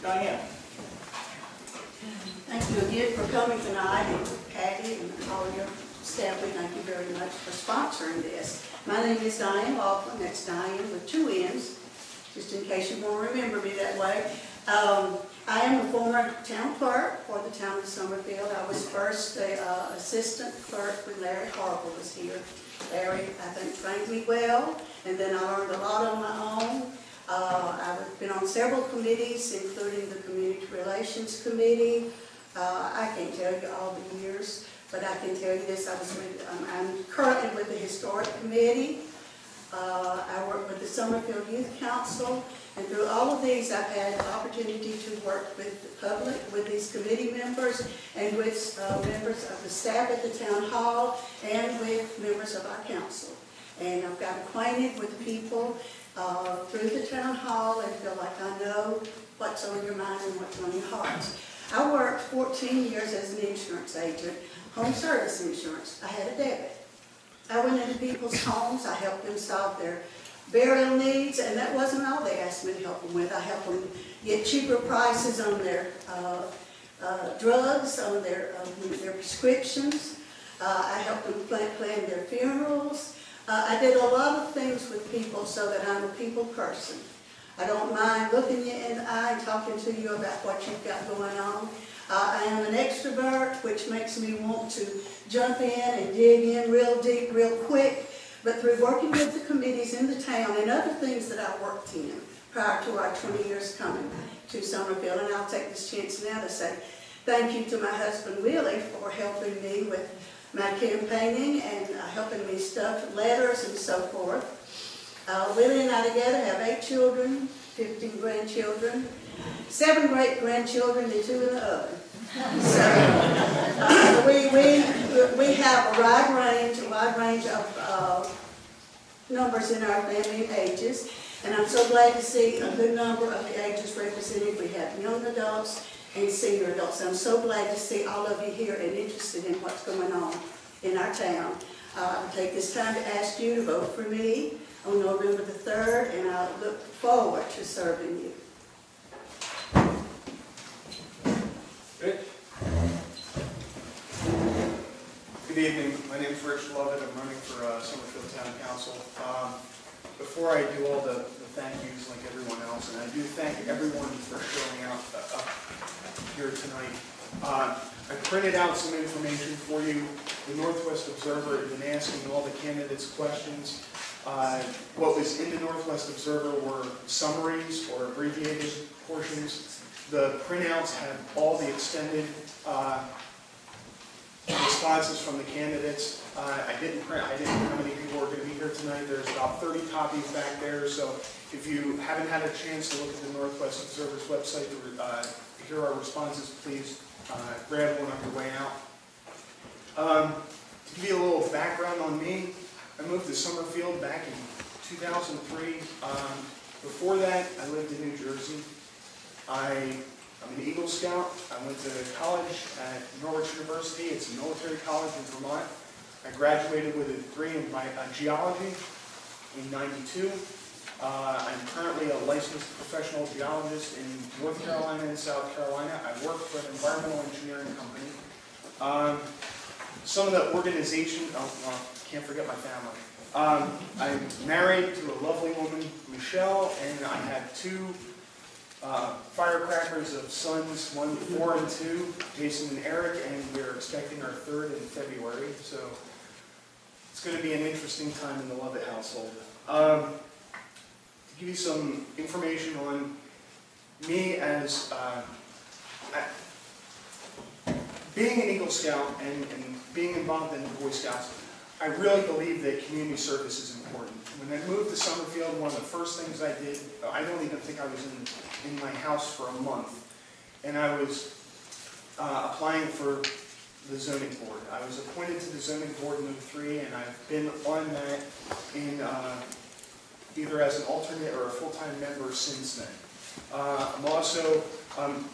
Diane. Thank you again for coming tonight, and Patty and all your staff, we thank you very much for sponsoring this. My name is Diane Laughlin, that's Diane with 2 N's, just in case you want to remember me that way. I am a former town clerk for the town of Summerfield. I was first the assistant clerk when Larry Harville was here. Larry, I think, trained me well, and then I learned a lot on my own. I've been on several committees, including the Community Relations Committee. I can't tell you all the years, but I can tell you this, I'm currently with the Historic Committee. I work with the Summerfield Youth Council, and through all of these I've had the opportunity to work with the public, with these committee members, and with members of the staff at the town hall, and with members of our council. And I've got acquainted with people through the town hall and feel like I know what's on your mind and what's on your hearts. I worked 14 years as an insurance agent, home service insurance. I had a debit. I went into people's homes, I helped them solve their burial needs, and that wasn't all they asked me to help them with. I helped them get cheaper prices on their drugs, on their prescriptions. I helped them plan their funerals. I did a lot of things with people so that I'm a people person. I don't mind looking you in the eye and talking to you about what you've got going on. I am an extrovert, which makes me want to jump in and dig in real deep, real quick. But through working with the committees in the town and other things that I worked in prior to our 20 years coming to Summerfield, and I'll take this chance now to say thank you to my husband Willie for helping me with my campaigning and helping me stuff letters and so forth. Willie and I together have 8 children, 15 grandchildren, 7 great-grandchildren, and 2 in the oven. So we have a wide range of numbers in our family and ages, and I'm so glad to see a good number of the ages represented. We have young adults and senior adults. I'm so glad to see all of you here and interested in what's going on in our town. I'll take this time to ask you to vote for me on November the 3rd, and I look forward to serving you. Rich? Good evening. My name is Rich Lovett. I'm running for Summerfield Town Council. Before I do all the thank yous like everyone else, and I do thank everyone for showing out up here tonight. I printed out some information for you. The Northwest Observer had been asking all the candidates questions. What was in the Northwest Observer were summaries or abbreviated portions. The printouts had all the extended responses from the candidates. I didn't know how many people were going to be here tonight. There's about 30 copies back there, so if you haven't had a chance to look at the Northwest Observer's website to hear our responses, please grab one on your way out. To give you a little background on me, I moved to Summerfield back in 2003. Before that, I lived in New Jersey. I'm an Eagle Scout. I went to college at Norwich University. It's a military college in Vermont. I graduated with a degree in geology in '92. I'm currently a licensed professional geologist in North Carolina and South Carolina. I work for an environmental engineering company. Some of the organization, can't forget my family. I'm married to a lovely woman, Michelle, and I have 2 firecrackers of sons, 1, 4, and 2, Jason and Eric, and we're expecting our 3rd in February, so it's going to be an interesting time in the Lovett household. To give you some information on me as being an Eagle Scout and being involved in the Boy Scouts, I really believe that community service is important. When I moved to Summerfield, one of the first things I did, I don't even think I was in my house for a month, and I was applying for the zoning board. I was appointed to the zoning board in '03, and I've been on that in either as an alternate or a full-time member since then. I'm also on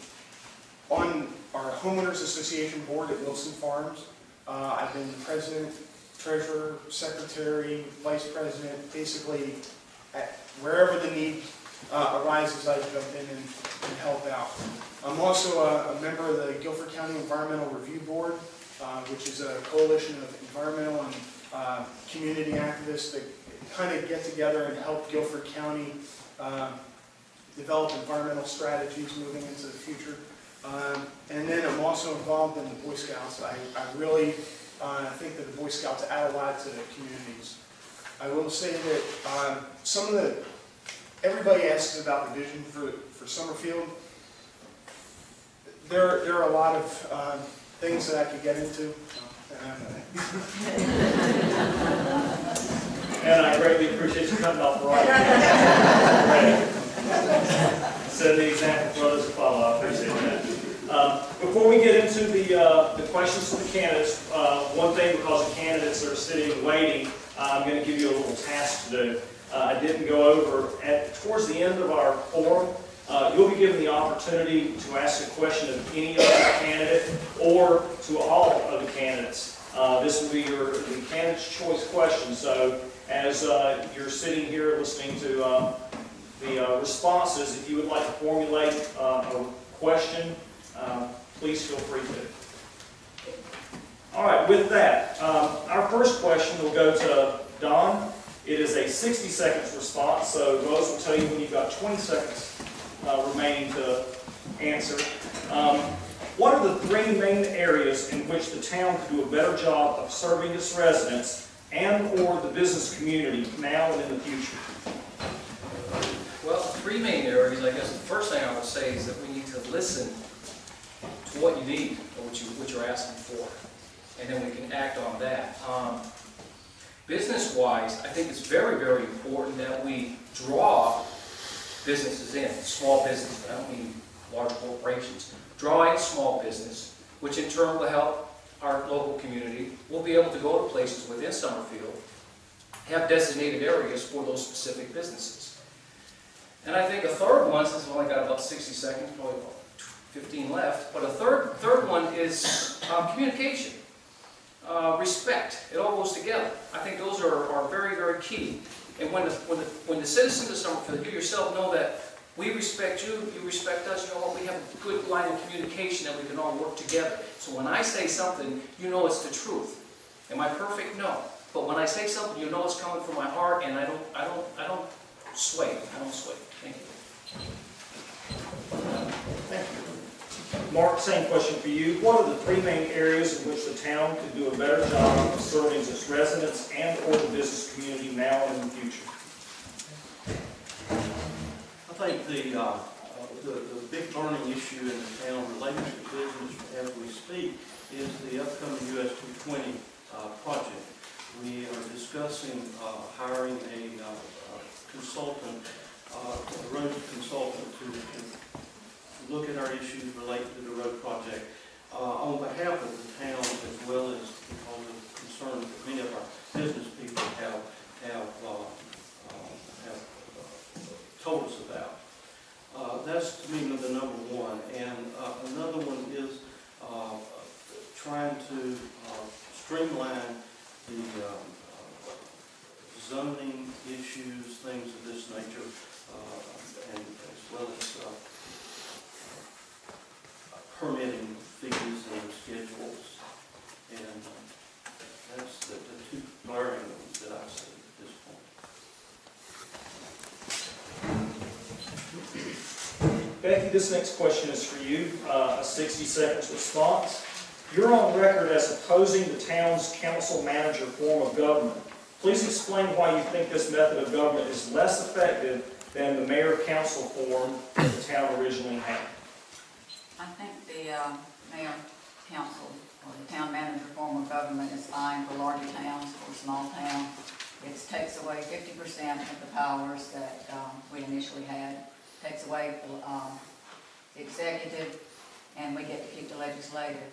our homeowners association board at Wilson Farms. I've been president, treasurer, secretary, vice president, basically wherever the need arises, I jump in and help out. I'm also a member of the Guilford County Environmental Review Board, which is a coalition of environmental and community activists that kind of get together and help Guilford County develop environmental strategies moving into the future. And then I'm also involved in the Boy Scouts. I really think that the Boy Scouts add a lot to the communities. I will say that everybody asks about the vision for Summerfield. There are a lot of things that I could get into. And I greatly appreciate you coming off right. Set the example for others to follow. I appreciate that. Before we get into the questions from the candidates, one thing, because the candidates are sitting waiting, I'm going to give you a little task to do. I didn't go over, towards the end of our forum, you'll be given the opportunity to ask a question of any other candidate or to all of the candidates. This will be the candidate's choice question. So as you're sitting here listening to the responses, if you would like to formulate a question, please feel free to. All right, with that, our first question will go to Don. It is a 60 seconds response, so Rose will tell you when you've got 20 seconds remaining to answer. What are the three main areas in which the town could do a better job of serving its residents and/or the business community now and in the future? Well, three main areas. I guess the first thing I would say is that we need to listen to what you need or what you're asking for, and then we can act on that. Business-wise, I think it's very, very important that we draw businesses in, small business, I don't mean large corporations. Draw in small business, which in turn will help our local community. We'll be able to go to places within Summerfield, have designated areas for those specific businesses. And I think a third one, since we've only got about 60 seconds, probably about 15 left, but a third one is communication. Respect. It all goes together. I think those are very, very key. And when the citizens of Summerfield, you yourself know that we respect you, you respect us, you know what, we have a good line of communication that we can all work together. So when I say something, you know it's the truth. Am I perfect? No. But when I say something, you know it's coming from my heart, and I don't sway. I don't sway. Thank you. Thank you. Mark, same question for you. What are the three main areas in which the town could do a better job of serving its residents and/or the business community now and in the future? I think the big burning issue in the town related to business as we speak is the upcoming US 220 project. We are discussing hiring a consultant, a road consultant to look at our issues related to the road project on behalf of the town, as well as because of concerns that many of our business people have told us about. That's to me the number one. And another one is trying to streamline the zoning issues, things of this nature, and as well as permitting fees and schedules. And that's the two glaring ones that I see at this point. Becky, this next question is for you, a 60 seconds response. You're on record as opposing the town's council-manager form of government. Please explain why you think this method of government is less effective than the mayor-council form that the town originally had. I think the mayor-council or the town-manager form of government is fine for larger towns or small towns. It takes away 50% of the powers that we initially had. Takes away the executive, and we get to keep the legislative.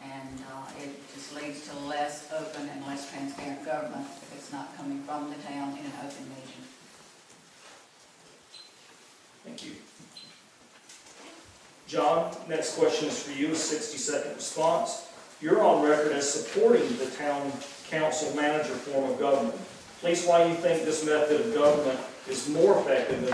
And it just leads to less open and less transparent government if it's not coming from the town in an open meeting. Thank you. John, next question is for you, a 60-second response. You're on record as supporting the town council manager form of government. Please, why you think this method of government is more effective than